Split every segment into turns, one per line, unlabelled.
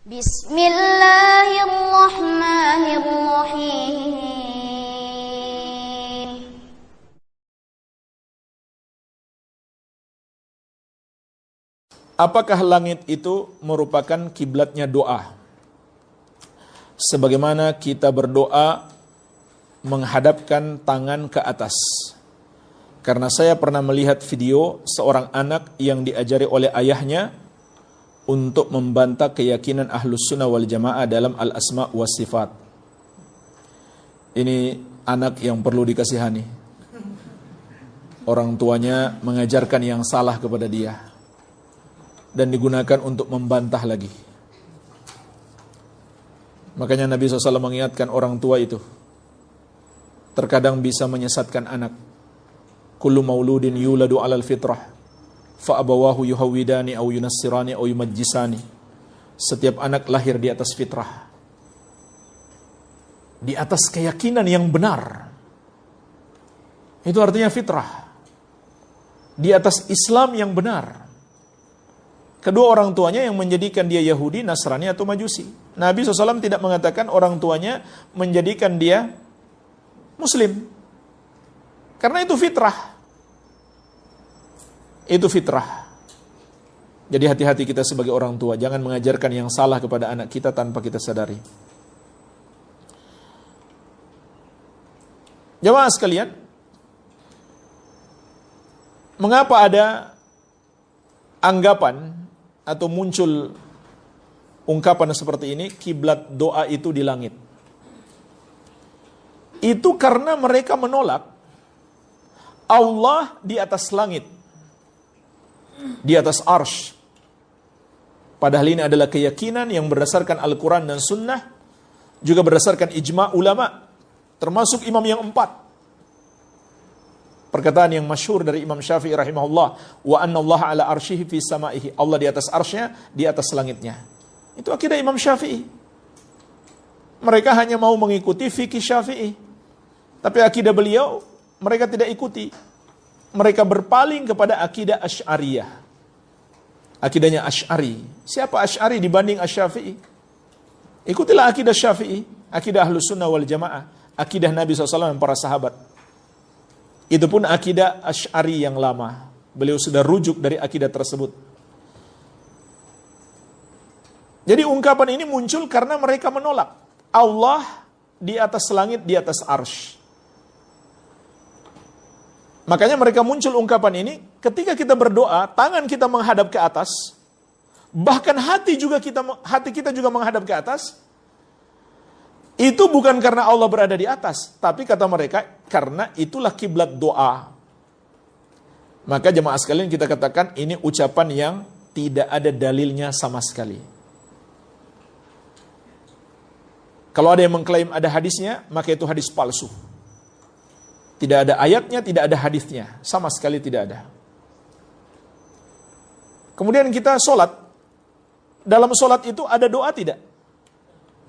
Bismillahirrahmanirrahim.
Apakah langit itu merupakan kiblatnya doa? Sebagaimana kita berdoa menghadapkan tangan ke atas. Karena saya pernah melihat video seorang anak yang diajari oleh ayahnya untuk membantah keyakinan Ahlus Sunnah wal Jamaah dalam al-asma wa sifat. Ini anak yang perlu dikasihani. Orang tuanya mengajarkan yang salah kepada dia dan digunakan untuk membantah lagi. Makanya Nabi SAW mengingatkan orang tua itu terkadang bisa menyesatkan anak. Kullu mauludin yuladu alal fitrah fa abawahu yuhawidani au yunassirani au yumajjisani. Setiap anak lahir di atas fitrah, di atas keyakinan yang benar. Itu artinya fitrah, di atas Islam yang benar. Kedua orang tuanya yang menjadikan dia Yahudi, Nasrani atau Majusi. Nabi SAW tidak mengatakan orang tuanya menjadikan dia Muslim. Karena itu fitrah. Itu fitrah. Jadi hati-hati kita sebagai orang tua. Jangan mengajarkan yang salah kepada anak kita tanpa kita sadari. Jamaah sekalian, mengapa ada anggapan atau muncul ungkapan seperti ini, kiblat doa itu di langit? Itu karena mereka menolak Allah di atas langit, di atas arsy. Padahal ini adalah keyakinan yang berdasarkan Al-Quran dan Sunnah, juga berdasarkan ijma' ulama, termasuk imam yang 4. Perkataan yang masyhur dari Imam Syafi'i rahimahullah, wa anna Allah ala arsyihi fi samaihi. Allah di atas arsy-Nya, di atas langitnya. Itu akidah Imam Syafi'i. Mereka hanya mau mengikuti fikih Syafi'i. Tapi akidah beliau mereka tidak ikuti. Mereka berpaling kepada akidah Asy'ariyah. Akidahnya Asy'ari. Siapa Asy'ari dibanding Asy-Syafi'i? Ikutilah akidah Syafi'i, akidah Ahlus Sunnah wal Jamaah, akidah Nabi SAW dan para sahabat. Itu pun akidah Asy'ari yang lama. Beliau sudah rujuk dari akidah tersebut. Jadi ungkapan ini muncul karena mereka menolak Allah di atas langit, di atas arsy. Makanya mereka muncul ungkapan ini ketika kita berdoa, tangan kita menghadap ke atas, bahkan hati kita juga menghadap ke atas. Itu bukan karena Allah berada di atas, tapi kata mereka, karena itulah kiblat doa. Maka jemaah sekalian kita katakan ini ucapan yang tidak ada dalilnya sama sekali. Kalau ada yang mengklaim ada hadisnya, maka itu hadis palsu. Tidak ada ayatnya, tidak ada hadisnya, sama sekali tidak ada. Kemudian kita sholat. Dalam sholat itu ada doa tidak?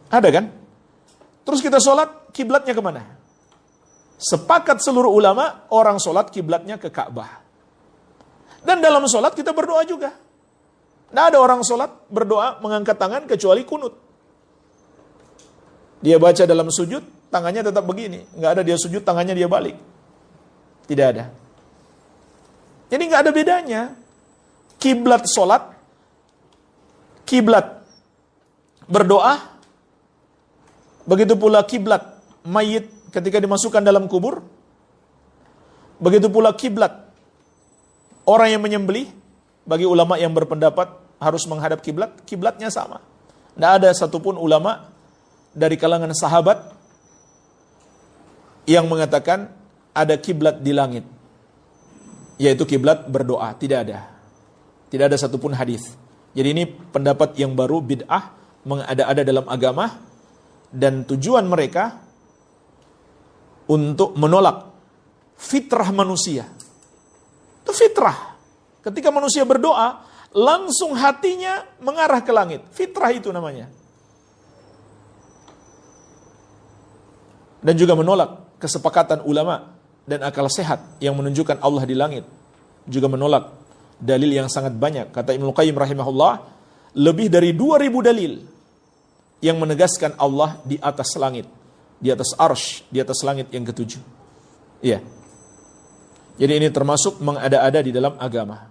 Ada kan? Terus kita sholat, kiblatnya kemana? Sepakat seluruh ulama, orang sholat kiblatnya ke Ka'bah. Dan dalam sholat kita berdoa juga. Tidak ada orang sholat berdoa mengangkat tangan kecuali kunut. Dia baca dalam sujud, tangannya tetap begini. Nggak ada dia sujud, tangannya dia balik. Tidak ada. Jadi nggak ada bedanya. Kiblat sholat, kiblat berdoa, begitu pula kiblat mayit ketika dimasukkan dalam kubur. Begitu pula kiblat orang yang menyembelih. Bagi ulama yang berpendapat harus menghadap kiblat, kiblatnya sama. Tidak ada satupun ulama dari kalangan sahabat yang mengatakan ada kiblat di langit, yaitu kiblat berdoa. Tidak ada. Tidak ada satupun hadis. Jadi ini pendapat yang baru, bid'ah, mengada-ada dalam agama. Dan tujuan mereka untuk menolak fitrah manusia. Itu fitrah. Ketika manusia berdoa, langsung hatinya mengarah ke langit. Fitrah itu namanya. Dan juga menolak kesepakatan ulama dan akal sehat yang menunjukkan Allah di langit. Juga menolak dalil yang sangat banyak. Kata Ibnu Qayyim rahimahullah, lebih dari 2000 dalil yang menegaskan Allah di atas langit, di atas arsy, di atas langit yang ketujuh. Iya. Jadi ini termasuk mengada-ada di dalam agama.